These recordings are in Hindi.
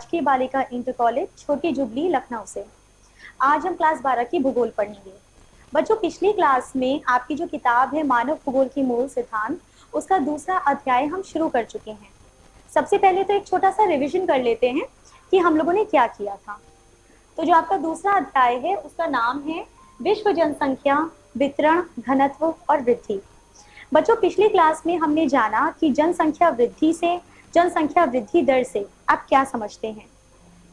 राजकीय बालिका इंटर कॉलेज छोटी जुबली लखनऊ से। आज हम क्लास 12 की भूगोल पढ़ेंगे। बच्चों, पिछली क्लास में आपकी जो किताब है मानव भूगोल की मूल सिद्धांत, उसका दूसरा अध्याय हम शुरू कर चुके हैं। सबसे पहले तो एक छोटा सा रिवीजन कर लेते हैं कि हम लोगों ने क्या किया था। तो जो आपका दूसरा अध्याय है उसका नाम है विश्व जनसंख्या, वितरण, घनत्व और वृद्धि। बच्चों, पिछली क्लास में हमने जाना कि जनसंख्या वृद्धि दर से आप क्या समझते हैं।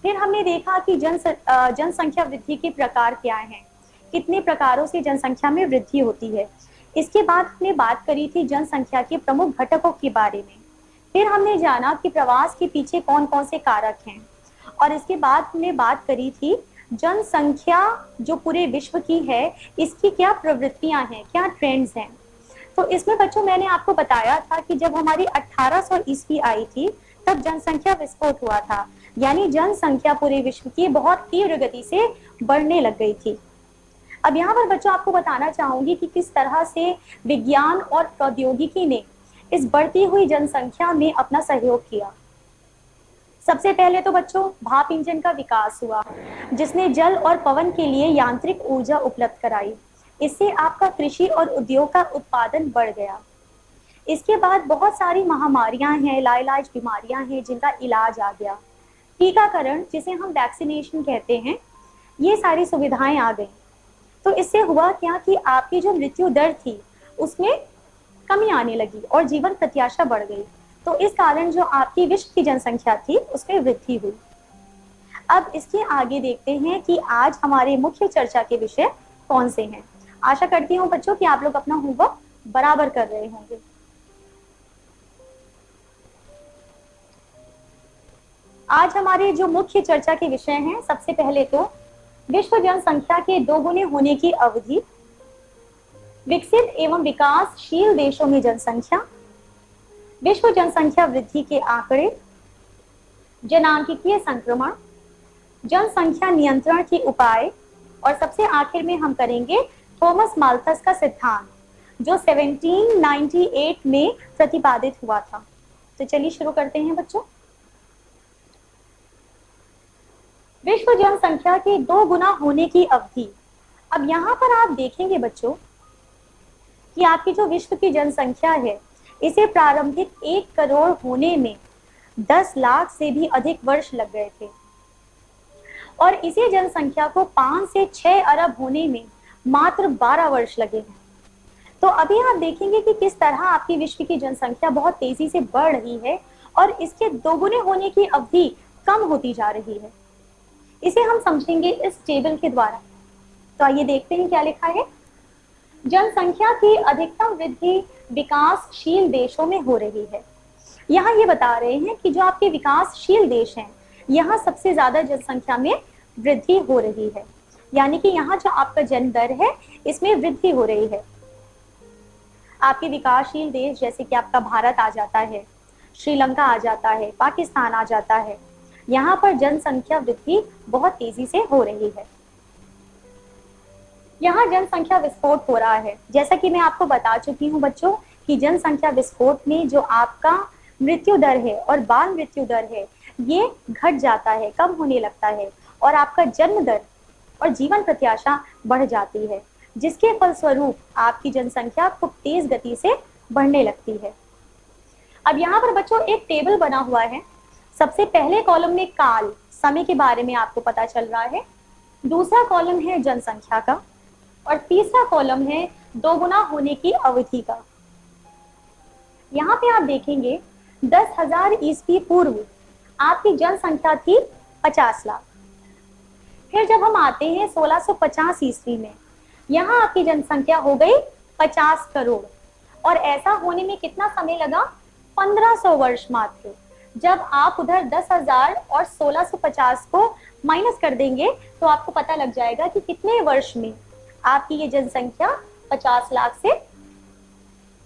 फिर हमने देखा कि जनसंख्या वृद्धि के प्रकार क्या हैं, कितने प्रकारों से जनसंख्या में वृद्धि होती है। इसके बाद हमने बात करी थी जनसंख्या के प्रमुख घटकों के बारे में। फिर हमने जाना कि प्रवास के पीछे कौन कौन से कारक हैं, और इसके बाद हमने बात करी थी जनसंख्या जो पूरे विश्व की है, इसकी क्या प्रवृत्तियां हैं, क्या ट्रेंड्स हैं। तो इसमें बच्चों मैंने आपको बताया था कि जब हमारी 1800 ईस्वी आई थी तब जनसंख्या विस्फोट हुआ था, यानी जनसंख्या पूरे विश्व की बहुत तीव्र गति से बढ़ने लग गई थी। अब यहाँ पर बच्चों आपको बताना चाहूंगी कि किस तरह से विज्ञान और प्रौद्योगिकी ने इस बढ़ती हुई जनसंख्या में अपना सहयोग किया। सबसे पहले तो बच्चों भाप इंजन का विकास हुआ, जिसने जल और पवन के लिए यांत्रिक ऊर्जा उपलब्ध कराई। इससे आपका कृषि और उद्योग का उत्पादन बढ़ गया। इसके बाद बहुत सारी महामारियां हैं, लाइलाज बीमारियां हैं जिनका इलाज आ गया। टीकाकरण, जिसे हम वैक्सीनेशन कहते हैं, ये सारी सुविधाएं आ गई। तो इससे हुआ क्या कि आपकी जो मृत्यु दर थी उसमें कमी आने लगी और जीवन प्रत्याशा बढ़ गई। तो इस कारण जो आपकी विश्व की जनसंख्या थी उसमें वृद्धि हुई। अब इसके आगे देखते हैं कि आज हमारे मुख्य चर्चा के विषय कौन से हैं। आशा करती हूँ बच्चों कि आप लोग अपना होमवर्क बराबर कर रहे होंगे। आज हमारे जो मुख्य चर्चा के विषय हैं, सबसे पहले तो विश्व जनसंख्या के दोगुने होने की अवधि, विकसित एवं विकासशील देशों में जनसंख्या, विश्व जनसंख्या वृद्धि के आंकड़े, जनांकीय संक्रमण, जनसंख्या नियंत्रण के उपाय, और सबसे आखिर में हम करेंगे थॉमस माल्थस का सिद्धांत जो 1798 में प्रतिपादित हुआ था। तो चलिए शुरू करते हैं बच्चों। विश्व जनसंख्या के 2 गुना होने की अवधि। अब यहाँ पर आप देखेंगे बच्चों कि आपकी जो विश्व की जनसंख्या है, इसे प्रारंभिक 1 करोड़ होने में 10 लाख से भी अधिक वर्ष लग गए थे, और इसी जनसंख्या को 5 से 6 अरब होने में मात्र 12 वर्ष लगे हैं। तो अभी आप देखेंगे कि किस तरह आपकी विश्व की जनसंख्या बहुत तेजी से बढ़ रही है और इसके दोगुने होने की अवधि कम होती जा रही है। इसे हम समझेंगे इस टेबल के द्वारा। तो आइए देखते हैं क्या लिखा है। जनसंख्या की अधिकतम वृद्धि विकासशील देशों में हो रही है। यहाँ ये बता रहे हैं कि जो आपके विकासशील देश हैं, यहाँ सबसे ज्यादा जनसंख्या में वृद्धि हो रही है, यानी कि यहाँ जो आपका जन्म दर है इसमें वृद्धि हो रही है। आपके विकासशील देश जैसे कि आपका भारत आ जाता है, श्रीलंका आ जाता है, पाकिस्तान आ जाता है, यहाँ पर जनसंख्या वृद्धि बहुत तेजी से हो रही है। यहाँ जनसंख्या विस्फोट हो रहा है। जैसा कि मैं आपको बता चुकी हूँ बच्चों कि जनसंख्या विस्फोट में जो आपका मृत्यु दर है और बाल मृत्यु दर है ये घट जाता है, कम होने लगता है, और आपका जन्म दर और जीवन प्रत्याशा बढ़ जाती है, जिसके फलस्वरूप आपकी जनसंख्या खूब तेज गति से बढ़ने लगती है। अब यहाँ पर बच्चों एक टेबल बना हुआ है। सबसे पहले कॉलम में काल, समय के बारे में आपको पता चल रहा है, दूसरा कॉलम है जनसंख्या का, और तीसरा कॉलम है दोगुना होने की अवधि का। यहाँ पे आप देखेंगे 10,000 ईस्वी पूर्व आपकी जनसंख्या थी 50 लाख। फिर जब हम आते हैं 1650 ईस्वी में, यहाँ आपकी जनसंख्या हो गई 50 करोड़, और ऐसा होने में कितना समय लगा? 1500 वर्ष मात्र। जब आप उधर 10,000 और 1650 को माइनस कर देंगे तो आपको पता लग जाएगा कि कितने वर्ष में आपकी ये जनसंख्या 50 लाख से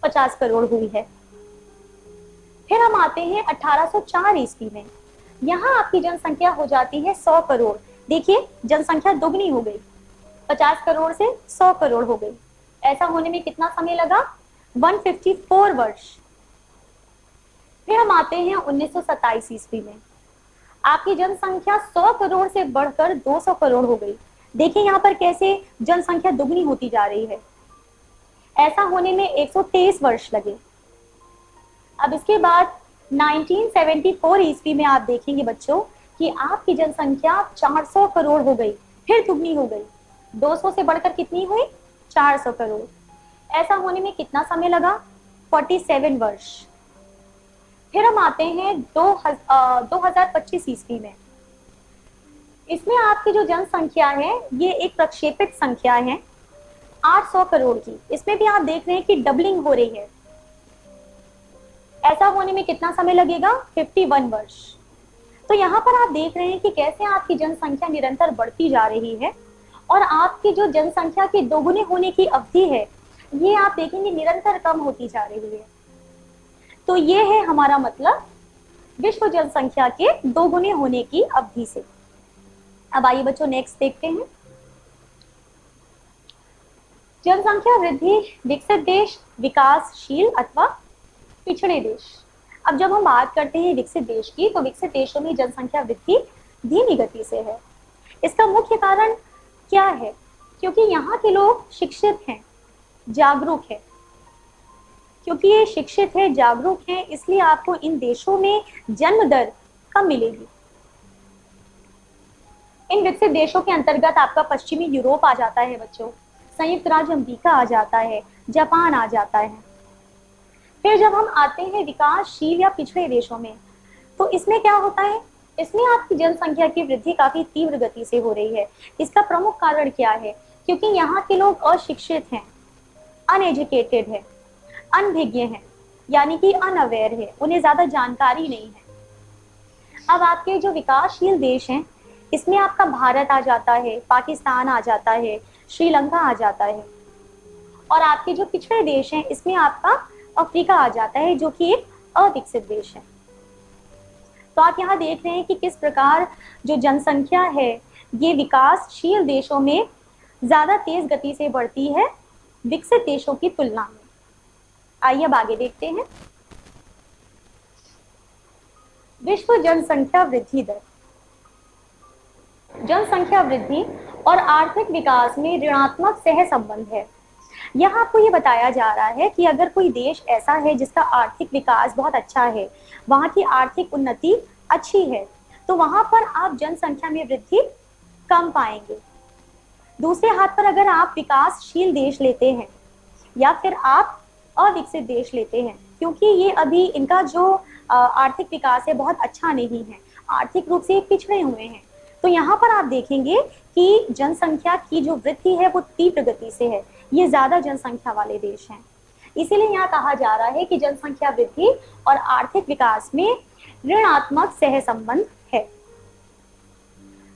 50 करोड़ हुई है। फिर हम आते हैं 1804 ईस्वी में, यहाँ आपकी जनसंख्या हो जाती है 100 करोड़। देखिए जनसंख्या दोगुनी हो गई, 50 करोड़ से 100 करोड़ हो गई। ऐसा होने में कितना समय लगा? 154 वर्ष। फिर हम आते हैं 1927 ईस्वी में, आपकी जनसंख्या 100 करोड़ से बढ़कर 200 करोड़ हो गई। देखिए यहाँ पर कैसे जनसंख्या दुगनी होती जा रही है। ऐसा होने में 123 वर्ष लगे। अब इसके बाद 1974 ईस्वी में आप देखेंगे बच्चों कि आपकी जनसंख्या 400 करोड़ हो गई, फिर दुगनी हो गई। 200 से बढ़कर कितनी हुई? 400 करोड़। ऐसा होने में कितना समय लगा? 47 वर्ष। फिर हम आते हैं 2025 ईस्वी में। इसमें आपकी जो जनसंख्या है ये एक प्रक्षेपित संख्या है 800 करोड़ की। इसमें भी आप देख रहे हैं कि डबलिंग हो रही है। ऐसा होने में कितना समय लगेगा? 51 वर्ष। तो यहाँ पर आप देख रहे हैं कि कैसे आपकी जनसंख्या निरंतर बढ़ती जा रही है और आपकी जो जनसंख्या के दोगुने होने की अवधि है ये आप देखेंगे निरंतर कम होती जा रही है। तो ये है हमारा मतलब विश्व जनसंख्या के दोगुने होने की अवधि से। अब आइए बच्चों नेक्स्ट देखते हैं। जनसंख्या वृद्धि, विकसित देश, विकासशील अथवा पिछड़े देश। अब जब हम बात करते हैं विकसित देश की, तो विकसित देशों में जनसंख्या वृद्धि धीमी गति से है। इसका मुख्य कारण क्या है? क्योंकि यहाँ के लोग शिक्षित हैं, जागरूक है। क्योंकि ये शिक्षित है, जागरूक है, इसलिए आपको इन देशों में जन्म दर कम मिलेगी। इन विकसित देशों के अंतर्गत आपका पश्चिमी यूरोप आ जाता है बच्चों, संयुक्त राज्य अमेरिका आ जाता है, जापान आ जाता है। फिर जब हम आते हैं विकासशील या पिछड़े देशों में, तो इसमें क्या होता है? इसमें आपकी जनसंख्या की वृद्धि काफी तीव्र गति से हो रही है। इसका प्रमुख कारण क्या है? क्योंकि यहाँ के लोग अशिक्षित हैं, अनएजुकेटेड है, अनभिज्ञ हैं, यानी कि अनअवेयर है, उन्हें ज्यादा जानकारी नहीं है। अब आपके जो विकासशील देश हैं इसमें आपका भारत आ जाता है, पाकिस्तान आ जाता है, श्रीलंका आ जाता है। और आपके जो पिछड़े देश हैं इसमें आपका अफ्रीका आ जाता है, जो कि एक अविकसित देश है। तो आप यहाँ देख रहे हैं कि किस प्रकार जो जनसंख्या है ये विकासशील देशों में ज्यादा तेज गति से बढ़ती है विकसित देशों की तुलना में। आइए अब आगे देखते हैं। विश्व जनसंख्या वृद्धि दर। जनसंख्या वृद्धि और आर्थिक विकास में ऋणात्मक सह संबंध है। यहाँ आपको ये बताया जा रहा है कि अगर कोई देश ऐसा है जिसका आर्थिक विकास बहुत अच्छा है, वहाँ की आर्थिक उन्नति अच्छी है, तो वहाँ पर आप जनसंख्या में वृद्धि कम पाएंगे। दूसरे हाथ पर अगर आप विकासशील देश लेते हैं या फिर आप अविकसित देश लेते हैं, क्योंकि ये अभी इनका जो आर्थिक विकास है बहुत अच्छा नहीं है, आर्थिक रूप से पिछड़े हुए हैं, तो यहाँ पर आप देखेंगे कि जनसंख्या की जो वृद्धि है वो तीव्र गति से है। ये ज्यादा जनसंख्या वाले देश हैं, इसीलिए यहाँ कहा जा रहा है कि जनसंख्या वृद्धि और आर्थिक विकास में ऋणात्मक सह संबंध है।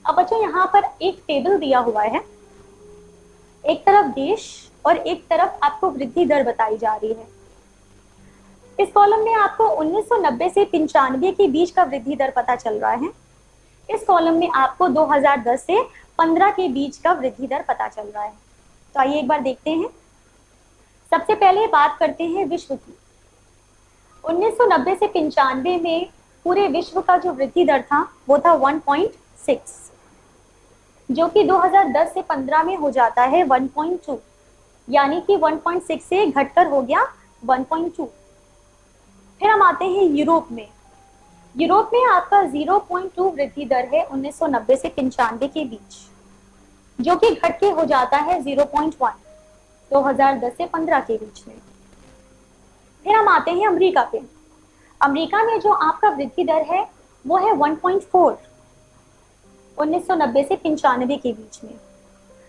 अब बच्चों यहाँ पर एक टेबल दिया हुआ है, एक तरफ देश और एक तरफ आपको वृद्धि दर बताई जा रही है। इस कॉलम में आपको 1990 से 95 के बीच का वृद्धि दर पता चल रहा है। इस कॉलम में आपको 2010 से 15 के बीच का वृद्धि दर पता चल रहा है। तो आइए एक बार देखते हैं। सबसे पहले बात करते हैं विश्व की। 1990 से 95 में पूरे विश्व का जो वृद्धि दर था वो था 1.6, जो कि 2010 से 15 में हो जाता है 1.2, यानी कि 1.6 से घटकर हो गया 1.2। फिर हम आते हैं यूरोप में। यूरोप में आपका 0.2 वृद्धि दर है 1990 से 95 के बीच, जो कि घट के हो जाता है 0.1 2010 से 15 के बीच में। फिर हम आते हैं अमेरिका पे। अमेरिका में जो आपका वृद्धि दर है वो है 1.4 1990 से 95 के बीच में,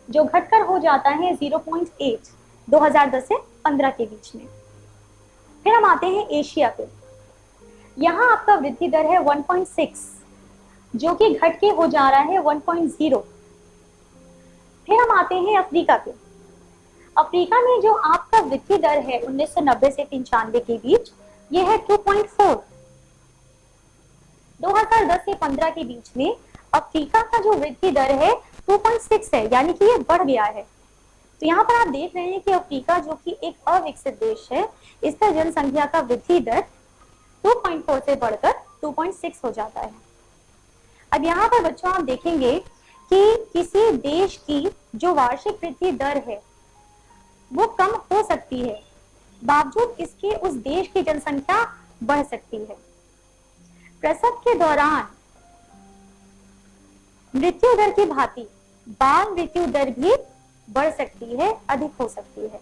जो घटकर हो जाता है 0.8 2010 से 15 के बीच में। फिर हम आते हैं एशिया पे। यहाँ आपका वृद्धि दर है 1.6, जो कि घट के हो जा रहा है 1.0। फिर हम आते हैं अफ्रीका पे। अफ्रीका में जो आपका वृद्धि दर है 1990 से 95 के बीच, ये है 2.4। 2010 से 15 के बीच में अफ्रीका का जो वृद्धि दर है 2.6 है, यानी कि ये बढ़ गया है। तो यहाँ पर आप देख रहे हैं कि अफ्रीका जो कि एक अविकसित देश है, इसका जनसंख्या का वृद्धि दर 2.4 से बढ़कर 2.6 हो जाता है। अब यहाँ पर बच्चों आप देखेंगे कि किसी देश की जो वार्षिक वृद्धि दर है वो कम हो सकती है, बावजूद इसके उस देश की जनसंख्या बढ़ सकती है। प्रसव के दौरान मृत्यु दर की भांति बाल मृत्यु दर भी बढ़ सकती है, अधिक हो सकती है।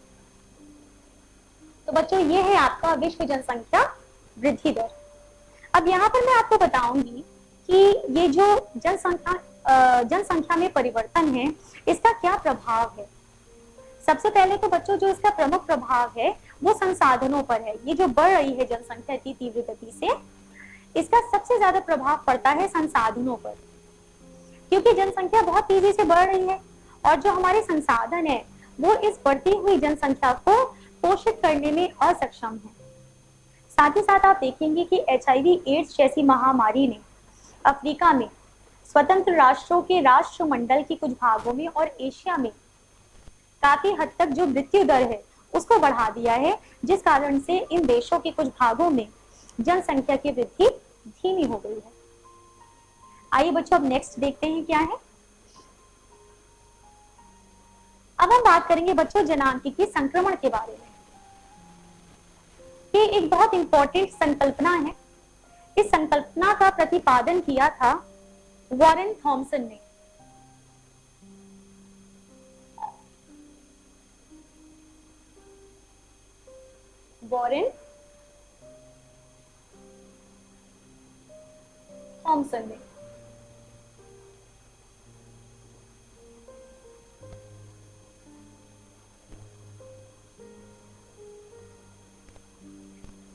तो बच्चों ये है आपका विश्व जनसंख्या वृद्धि दर। अब यहाँ पर मैं आपको बताऊंगी कि ये जो जनसंख्या में परिवर्तन है इसका क्या प्रभाव है। सबसे पहले तो बच्चों जो इसका प्रमुख प्रभाव है वो संसाधनों पर है। ये जो बढ़ रही है जनसंख्या इतनी तीव्र गति से, इसका सबसे ज्यादा प्रभाव पड़ता है संसाधनों पर, क्योंकि जनसंख्या बहुत तेजी से बढ़ रही है और जो हमारे संसाधन है वो इस बढ़ती हुई जनसंख्या को पोषित करने में असक्षम है। साथ ही साथ आप देखेंगे कि HIV एड्स जैसी महामारी ने अफ्रीका में स्वतंत्र राष्ट्रों के राष्ट्रमंडल के कुछ भागों में और एशिया में काफी हद तक जो मृत्यु दर है उसको बढ़ा दिया है, जिस कारण से इन देशों के कुछ भागों में जनसंख्या की वृद्धि धीमी हो गई है। आइए बच्चों अब नेक्स्ट देखते हैं क्या है। अब हम बात करेंगे बच्चों जनांत्रिकी संक्रमण के बारे में। ये एक बहुत इंपॉर्टेंट संकल्पना है। इस संकल्पना का प्रतिपादन किया था वॉरेन थॉमसन ने। वॉरेन थॉमसन ने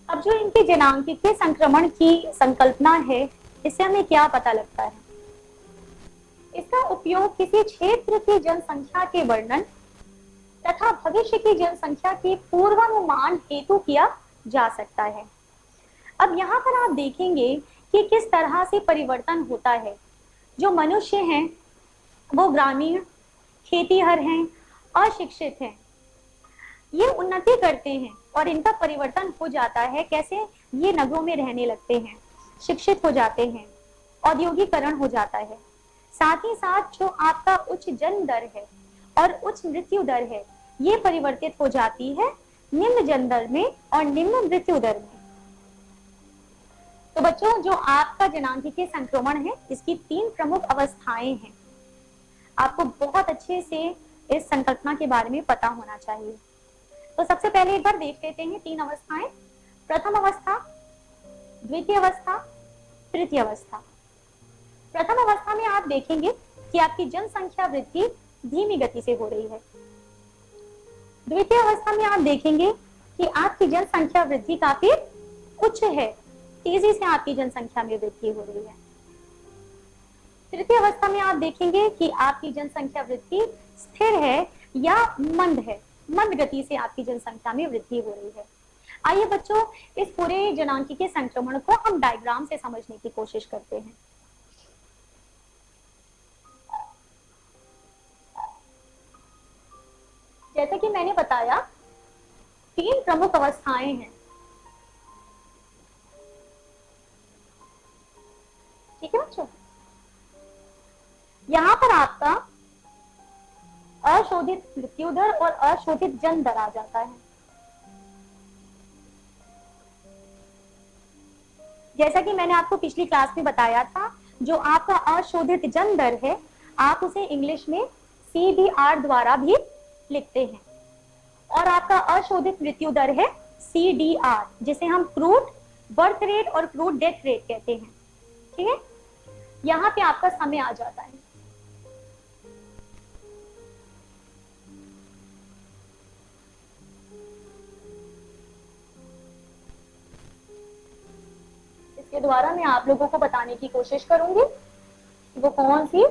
अब जो इनके जनांत्रिकी संक्रमण की संकल्पना है इससे हमें क्या पता लगता है। इसका उपयोग किसी क्षेत्र की जनसंख्या के वर्णन तथा भविष्य की जनसंख्या के पूर्वानुमान हेतु किया जा सकता है। अब यहाँ पर आप देखेंगे कि किस तरह से परिवर्तन होता है। जो मनुष्य हैं वो ग्रामीण, खेतीहर हैं, अशिक्षित हैं, ये उन्नति करते हैं और इनका परिवर्तन हो जाता है। कैसे? ये नगरों में रहने लगते हैं, शिक्षित हो जाते हैं, औद्योगिकरण हो जाता है। साथ ही साथ जो आपका उच्च जन्म दर है और उच्च मृत्यु दर है ये परिवर्तित हो जाती है निम्न जन्म दर में और निम्न मृत्यु दर में। तो बच्चों जो आपका जनांत्रिकी संक्रमण है इसकी 3 प्रमुख अवस्थाएं हैं। आपको बहुत अच्छे से इस संकल्पना के बारे में पता होना चाहिए। तो सबसे पहले एक बार देख लेते हैं 3 अवस्थाएं। प्रथम अवस्था, द्वितीय अवस्था, तृतीय अवस्था। प्रथम अवस्था में आप देखेंगे कि आपकी जनसंख्या वृद्धि धीमी गति से हो रही है। द्वितीय अवस्था में आप देखेंगे कि आपकी जनसंख्या वृद्धि काफी उच्च है, तेजी से आपकी जनसंख्या में वृद्धि हो रही है। तृतीय अवस्था में आप देखेंगे कि आपकी जनसंख्या वृद्धि स्थिर है या मंद है, मंद गति से आपकी जनसंख्या में वृद्धि हो रही है। आइए बच्चों इस पूरे जनांत्रिकी संक्रमण को हम डायग्राम से समझने की कोशिश करते हैं। जैसे कि मैंने बताया 3 प्रमुख अवस्थाएं हैं, ठीक है बच्चों। यहां पर आपका अशोधित मृत्यु दर और अशोधित जन्म दर आ जाता है। जैसा कि मैंने आपको पिछली क्लास में बताया था, जो आपका अशोधित जन्म दर है आप उसे इंग्लिश में CDR द्वारा भी लिखते हैं और आपका अशोधित मृत्यु दर है CDR, जिसे हम क्रूड बर्थ रेट और क्रूड डेथ रेट कहते हैं। ठीक है, यहाँ पे आपका समय आ जाता है। इसके द्वारा मैं आप लोगों को बताने की कोशिश करूंगी वो कौन सी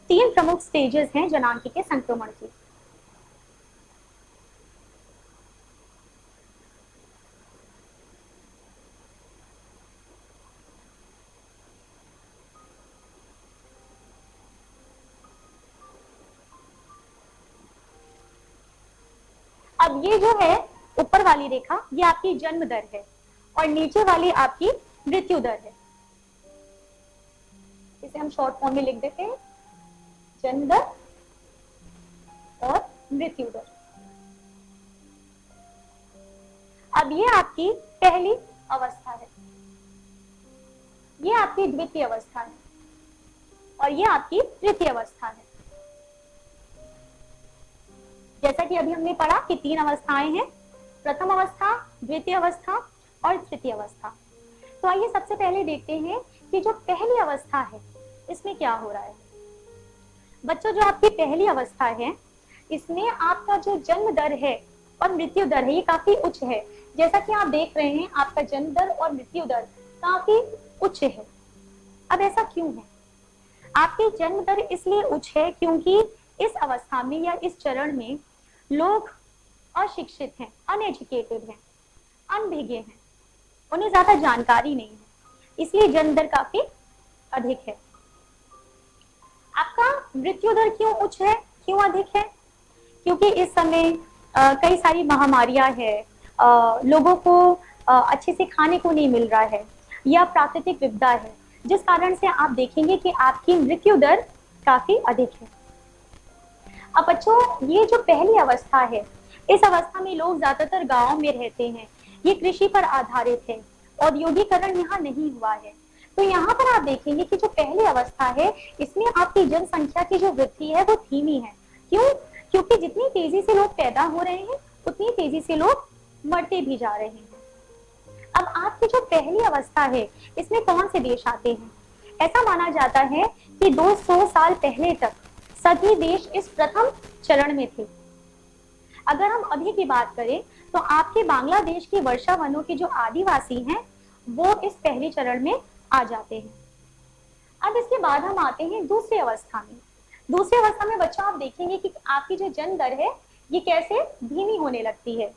3 प्रमुख स्टेजेस हैं जनांत्रिकी के संक्रमण की। अब ये जो है ऊपर वाली रेखा ये आपकी जन्म दर है और नीचे वाली आपकी मृत्यु दर है। इस इसे हम शॉर्ट फॉर्म में लिख देते हैं, जन्म दर और मृत्यु दर। अब ये आपकी पहली अवस्था है, ये आपकी द्वितीय अवस्था है और ये आपकी तृतीय अवस्था है। जैसा कि अभी हमने पढ़ा कि 3 अवस्थाएं हैं, प्रथम अवस्था, द्वितीय अवस्था और तृतीय अवस्था। तो आइए सबसे पहले देखते हैं कि जो पहली अवस्था है इसमें क्या हो रहा है। बच्चों, जो आपकी पहली अवस्था है इसमें आपका जो जन्म दर है और मृत्यु दर है ये काफी उच्च है। जैसा कि आप देख रहे हैं आपका जन्म दर और मृत्यु दर काफी उच्च है। अब ऐसा क्यों है? आपकी जन्म दर इसलिए उच्च है क्योंकि इस अवस्था में या इस चरण में लोग अशिक्षित हैं, अनएजुकेटेड हैं, अनभिज्ञ हैं, उन्हें ज्यादा जानकारी नहीं है, इसलिए जन्म दर काफी अधिक है। आपका मृत्यु दर क्यों उच्च है, क्यों अधिक है? क्योंकि इस समय कई सारी महामारियां हैं, लोगों को अच्छे से खाने को नहीं मिल रहा है या प्राकृतिक विपदा है, जिस कारण से आप देखेंगे कि आपकी मृत्यु दर काफी अधिक है। अब बच्चों, ये जो पहली अवस्था है इस अवस्था में लोग ज्यादातर गांव में रहते हैं, ये कृषि पर आधारित है, औद्योगिकरण यहाँ नहीं हुआ है। तो यहाँ पर आप देखेंगे कि जो पहली अवस्था है इसमें आपकी जनसंख्या की जो वृद्धि है वो धीमी है। क्यों? क्योंकि जितनी तेजी से लोग पैदा हो रहे हैं उतनी तेजी से लोग मरते भी जा रहे हैं। अब आपकी जो पहली अवस्था है इसमें कौन से देश आते हैं? ऐसा माना जाता है कि 200 साल पहले तक सभी देश इस प्रथम चरण में थे। अगर हम अभी की बात करें तो आपके बांग्लादेश की वर्षा वनों के जो आदिवासी हैं वो इस पहले चरण में आ जाते हैं। अब इसके बाद हम आते हैं दूसरी अवस्था में। दूसरी अवस्था में बच्चों आप देखेंगे कि आपकी जो जन्म दर है ये कैसे धीमी होने लगती है।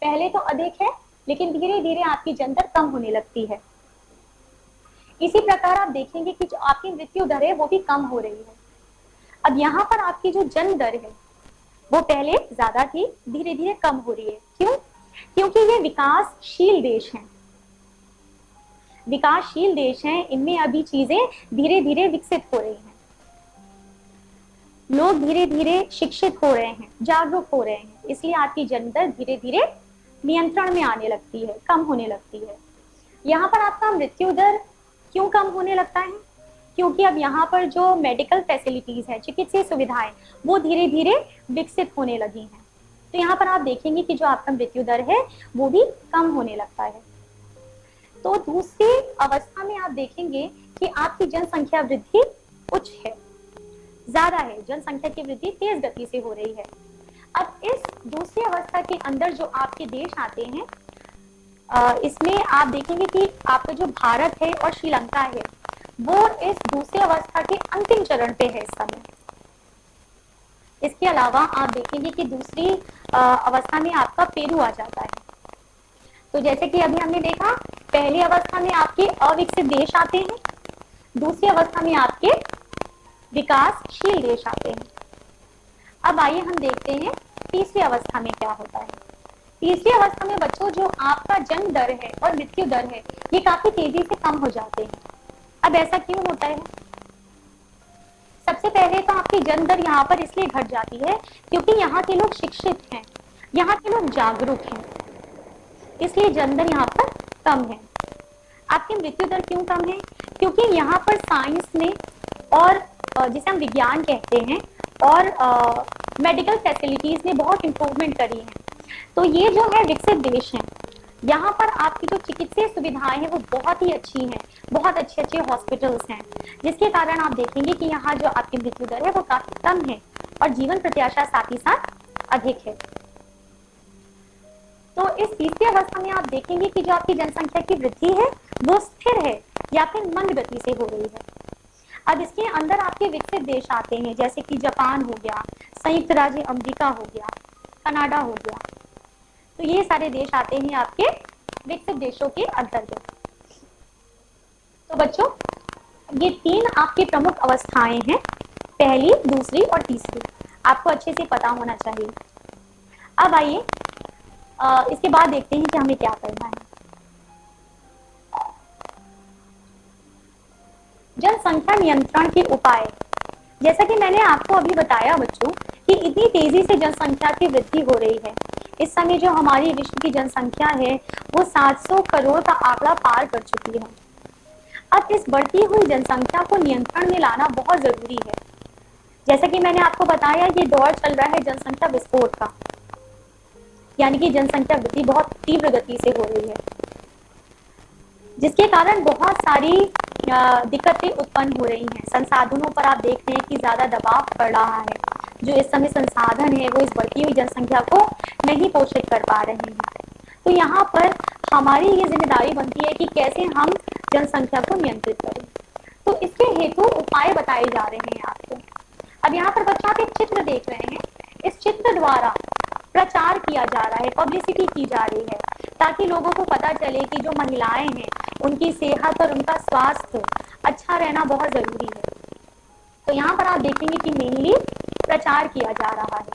पहले तो अधिक है लेकिन धीरे धीरे आपकी जन्म दर कम होने लगती है। इसी प्रकार आप देखेंगे कि जो आपकी मृत्यु दर है वो भी कम हो रही है। अब यहाँ पर आपकी जो जन्म दर है वो पहले ज्यादा थी, धीरे धीरे कम हो रही है। क्यों? क्योंकि ये विकासशील देश हैं, विकासशील देश हैं, इनमें अभी चीजें धीरे धीरे विकसित हो रही हैं, लोग धीरे धीरे शिक्षित हो रहे हैं, जागरूक हो रहे हैं, इसलिए आपकी जन्म दर धीरे धीरे नियंत्रण में आने लगती है, कम होने लगती है। यहाँ पर आपका मृत्यु दर क्यों कम होने लगता है? क्योंकि अब यहाँ पर जो मेडिकल फैसिलिटीज है, चिकित्सीय सुविधाएं, वो धीरे धीरे विकसित होने लगी हैं। तो यहाँ पर आप देखेंगे कि जो आपका मृत्यु दर है वो भी कम होने लगता है। तो दूसरी अवस्था में आप देखेंगे कि आपकी जनसंख्या वृद्धि उच्च है, ज्यादा है, जनसंख्या की वृद्धि तेज गति से हो रही है। अब इस दूसरी अवस्था के अंदर जो आपके देश आते हैं इसमें आप देखेंगे कि आपका जो भारत है और श्रीलंका है वो इस दूसरी अवस्था के अंतिम चरण पे है इस समय। इसके अलावा आप देखेंगे कि दूसरी अवस्था में आपका पेरू आ जाता है। तो जैसे कि अभी हमने देखा, पहली अवस्था में आपके अविकसित देश आते हैं, दूसरी अवस्था में आपके विकासशील देश आते हैं। अब आइए हम देखते हैं तीसरी अवस्था में क्या होता है। तीसरी अवस्था में बच्चों जो आपका जन्म दर है और मृत्यु दर है ये काफी तेजी से कम हो जाते हैं। अब ऐसा क्यों होता है? सबसे पहले तो आपकी जन्म दर यहाँ पर इसलिए घट जाती है क्योंकि यहाँ के लोग शिक्षित हैं, यहाँ के लोग जागरूक हैं, इसलिए जन्म दर यहाँ पर कम है। आपकी मृत्यु दर क्यों कम है? क्योंकि यहाँ पर साइंस में और जिसे हम विज्ञान कहते हैं और मेडिकल फैसिलिटीज ने बहुत इंप्रूवमेंट करी है। तो ये जो है विकसित देश हैं, यहाँ पर आपकी जो चिकित्सीय सुविधाएं हैं वो बहुत ही अच्छी हैं, बहुत अच्छे अच्छे हॉस्पिटल्स हैं, जिसके कारण आप देखेंगे कि यहाँ जो आपकी मृत्यु दर है वो काफी कम है और जीवन प्रत्याशा साथ ही साथ अधिक है। तो इस तीसरी अवस्था में आप देखेंगे कि जो आपकी जनसंख्या की वृद्धि है वो स्थिर है या फिर मंद गति से हो रही है। अब इसके अंदर आपके विकसित देश आते हैं जैसे कि जापान हो गया, संयुक्त राज्य अमेरिका हो गया, कनाडा हो गया। तो ये सारे देश आते हैं आपके विकसित देशों के अंतर्गत। तो बच्चों ये 3 आपकी प्रमुख अवस्थाएं हैं, पहली, दूसरी और तीसरी, आपको अच्छे से पता होना चाहिए। अब आइए इसके बाद देखते हैं कि हमें क्या करना है। जनसंख्या नियंत्रण के उपाय। जैसा कि मैंने आपको अभी बताया बच्चों कि इतनी तेजी से जनसंख्या की वृद्धि हो रही है, इस समय जो हमारी विश्व की जनसंख्या है वो 700 करोड़ का आंकड़ा पार कर चुकी है। अब इस बढ़ती हुई जनसंख्या को नियंत्रण में लाना बहुत जरूरी है। जैसा कि मैंने आपको बताया, ये दौर चल रहा है जनसंख्या विस्फोट का, यानी कि जनसंख्या वृद्धि बहुत तीव्र गति से हो रही है, जिसके कारण बहुत सारी दिक्कतें उत्पन्न हो रही हैं। संसाधनों पर आप देख रहे हैं कि ज्यादा दबाव पड़ रहा है। जो इस समय संसाधन है वो इस बढ़ती हुई जनसंख्या को नहीं पोषित कर पा रहे हैं। तो यहाँ पर हमारी ये जिम्मेदारी बनती है कि कैसे हम जनसंख्या को नियंत्रित करें। तो इसके हेतु उपाय बताए जा रहे हैं आपको। अब यहाँ पर बच्चों आप एक चित्र देख रहे हैं, इस चित्र द्वारा प्रचार किया जा रहा है, पब्लिसिटी की जा रही है, ताकि लोगों को पता चले कि जो महिलाएं हैं उनकी सेहत और उनका स्वास्थ्य अच्छा रहना बहुत जरूरी है। तो यहाँ पर आप देखेंगे कि मेनली प्रचार किया जा रहा है।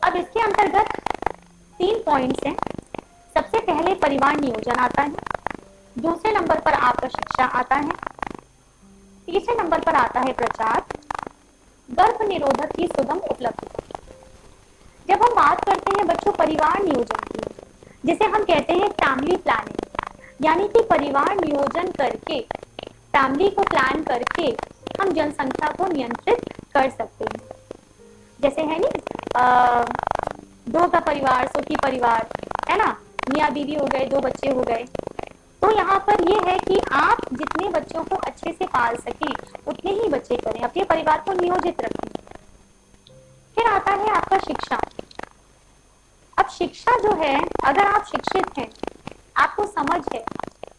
अब इसके अंतर्गत 3 पॉइंट्स हैं। सबसे पहले परिवार नियोजन आता है, दूसरे नंबर पर आपका शिक्षा आता है, तीसरे नंबर पर आता है प्रचार, गर्भ निरोधक की सुगम उपलब्धता। जब हम बात करते हैं बच्चों परिवार नियोजन की, जिसे हम कहते हैं फैमिली प्लानिंग, यानी कि परिवार नियोजन करके, फैमिली को प्लान करके हम जनसंख्या को नियंत्रित कर सकते हैं। जैसे है नी 2 का परिवार सुखी परिवार, है ना, मियाँ बीवी हो गए, 2 बच्चे हो गए। तो यहाँ पर ये है कि आप जितने बच्चों को अच्छे से पाल सकें उतने ही बच्चे करें, अपने परिवार को नियोजित रखें। फिर आता है आपका शिक्षा। अब शिक्षा जो है, अगर आप शिक्षित हैं, आपको समझ है,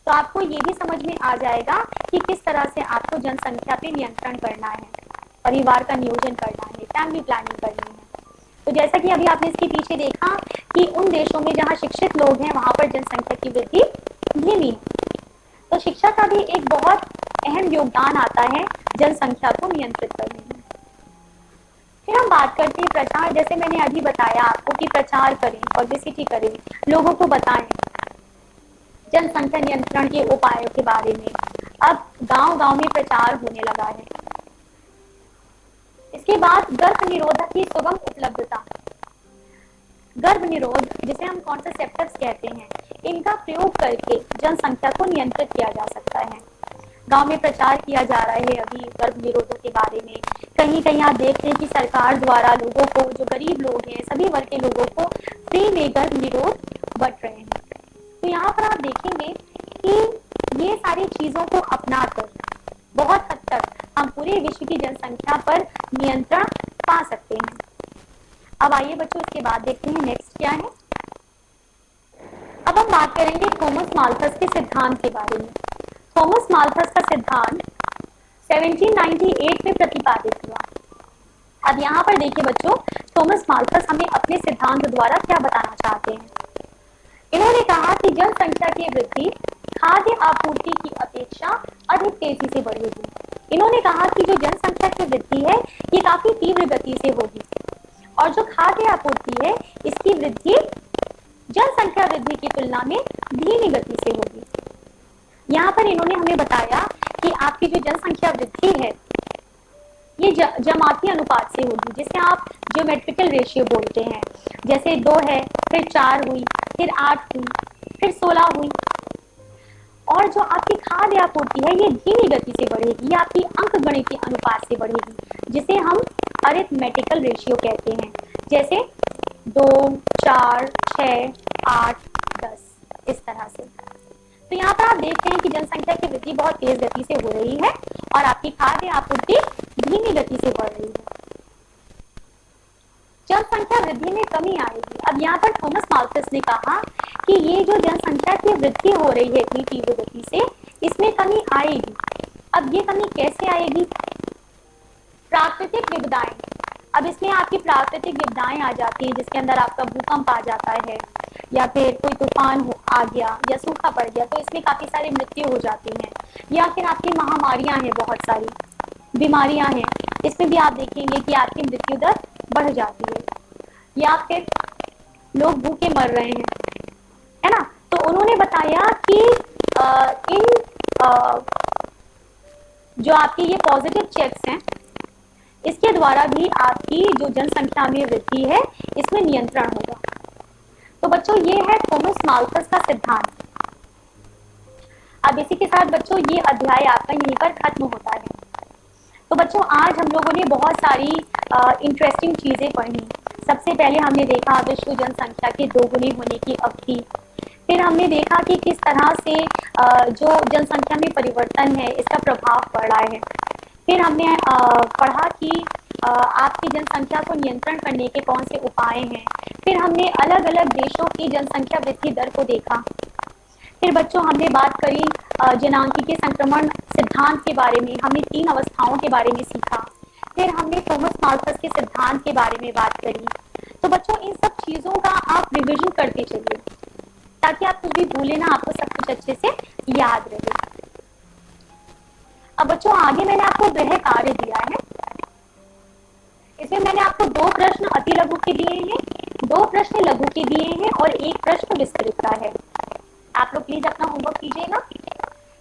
तो आपको ये भी समझ में आ जाएगा कि किस तरह से आपको जनसंख्या पे नियंत्रण करना है, परिवार का नियोजन करना है, फैमिली प्लानिंग करनी है। तो जैसा कि अभी आपने इसके पीछे देखा कि उन देशों में जहाँ शिक्षित लोग हैं वहां पर जनसंख्या की वृद्धि धीमी है। तो शिक्षा का भी एक बहुत अहम योगदान आता है जनसंख्या को नियंत्रित करने में। फिर हम बात करते हैं प्रचार। जैसे मैंने अभी बताया आपको कि प्रचार करें, पब्लिसिटी करें, लोगों को बताएं जनसंख्या नियंत्रण के उपायों के बारे में। अब गांव-गांव में प्रचार होने लगा है। इसके बाद गर्भ निरोधक की सुगम उपलब्धता। गर्भ निरोध, जिसे हम कॉन्ट्रासेप्टिव्स कहते हैं, इनका प्रयोग करके जनसंख्या को नियंत्रित किया जा सकता है। गांव में प्रचार किया जा रहा है अभी गर्भ निरोधों के बारे में। कहीं कहीं आप देखते हैं कि सरकार द्वारा लोगों को, जो गरीब लोग हैं, सभी वर्ग के लोगों को फ्री में गर्भ निरोध बंट रहे हैं। तो यहाँ पर आप देखेंगे कि ये सारी चीजों को अपनाकर बहुत हद तक हम पूरे विश्व की जनसंख्या पर नियंत्रण पा सकते हैं। अब आइए बच्चों इसके बाद देखते हैं नेक्स्ट क्या है। अब हम बात करेंगे थॉमस माल्थस के सिद्धांत के बारे में। थॉमस माल्थस का सिद्धांत 1798 में प्रतिपादित हुआ। अब यहाँ पर देखिए बच्चों, थॉमस माल्थस हमें अपने सिद्धांत द्वारा क्या बताना चाहते हैं। इन्होंने कहा कि जनसंख्या की वृद्धि खाद्य आपूर्ति की अपेक्षा अधिक तेजी से बढ़ेगी। इन्होंने कहा कि जो जनसंख्या की वृद्धि है ये काफी तीव्र गति से होगी, और जो खाद्य आपूर्ति है इसकी वृद्धि जनसंख्या वृद्धि की तुलना में धीमी गति से होगी। यहाँ पर इन्होंने हमें बताया कि आपकी जो जनसंख्या वृद्धि है ये जमाती अनुपात से होगी, जिसे आप ज्योमेट्रिकल रेशियो बोलते हैं। जैसे 2 है, फिर 4 हुई, फिर 8 हुई, फिर 16 हुई। और जो आपकी खाद्य आपूर्ति है ये धीमी गति से बढ़ेगी, ये आपकी अंकगणितीय अनुपात से बढ़ेगी, जिसे हम अरिथमेटिकल रेशियो कहते हैं। जैसे 2, 4, 6, 8, 10, इस तरह से। तो यहाँ पर आप देखते हैं कि जनसंख्या की वृद्धि बहुत तेज गति से हो रही है और आपकी खाद्य आपूर्ति धीमी गति से बढ़ रही है। जनसंख्या वृद्धि में कमी आएगी। अब यहाँ पर थॉमस माल्थस ने कहा कि ये जो जनसंख्या की वृद्धि हो रही है इतनी तीव्र गति से, इसमें कमी आएगी। अब ये कमी कैसे आएगी? प्राकृतिक विपदाएं। अब इसमें आपकी प्राकृतिक विपदाएं आ जाती हैं, जिसके अंदर आपका भूकंप आ जाता है, या फिर कोई तूफान आ गया या सूखा पड़ गया, तो इसमें काफी सारी मृत्यु हो जाती हैं। या फिर आपकी महामारियां हैं, बहुत सारी बीमारियां हैं, इसमें भी आप देखेंगे कि आपकी मृत्यु दर बढ़ जाती है, या फिर लोग भूखे मर रहे हैं, है ना। तो उन्होंने बताया कि इन जो आपके ये पॉजिटिव चेक्स हैं, इसके द्वारा भी आपकी जो जनसंख्या में वृद्धि है इसमें नियंत्रण होगा। तो बच्चों ये है थॉमस माल्थस का सिद्धांत। अब इसी के साथ बच्चों ये अध्याय आपका यहीं पर खत्म होता है। तो बच्चों आज हम लोगों ने बहुत सारी इंटरेस्टिंग चीजें पढ़ी। सबसे पहले हमने देखा विश्व जनसंख्या के दोगुनी होने की अवधि। फिर हमने देखा कि किस तरह से जो जनसंख्या में परिवर्तन है इसका प्रभाव पड़ रहा है। फिर हमने पढ़ा कि आपकी जनसंख्या को नियंत्रण करने के कौन से उपाय हैं। फिर हमने अलग अलग देशों की जनसंख्या वृद्धि दर को देखा। फिर बच्चों हमने बात करी जनांकीय संक्रमण सिद्धांत के बारे में, हमने 3 अवस्थाओं के बारे में सीखा। फिर हमने थॉमस माल्थस के सिद्धांत के बारे में बात करी। तो बच्चों इन सब चीजों का आप रिविजन करते चलिए ताकि आप कुछ भी भूले ना, आपको सब कुछ अच्छे से याद रहे। अब बच्चों आगे मैंने आपको गृह कार्य दिया है। इसमें मैंने आपको 2 प्रश्न अति लघु के दिए हैं, 2 प्रश्न लघु के दिए हैं और 1 प्रश्न विस्तृत का है। आप लोग प्लीज अपना होमवर्क कीजिएगा।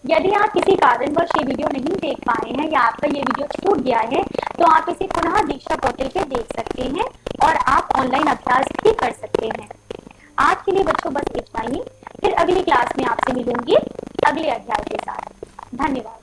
यदि आप किसी कारणवश ये वीडियो नहीं देख पाए हैं या आपका ये वीडियो छूट गया है तो आप इसे पुनः दीक्षा पोर्टल पे देख सकते हैं और आप ऑनलाइन अभ्यास भी कर सकते हैं। आज के लिए बच्चों बस इतना ही। फिर अगली क्लास में आपसे मिलूंगी अगले अध्याय के साथ। धन्यवाद।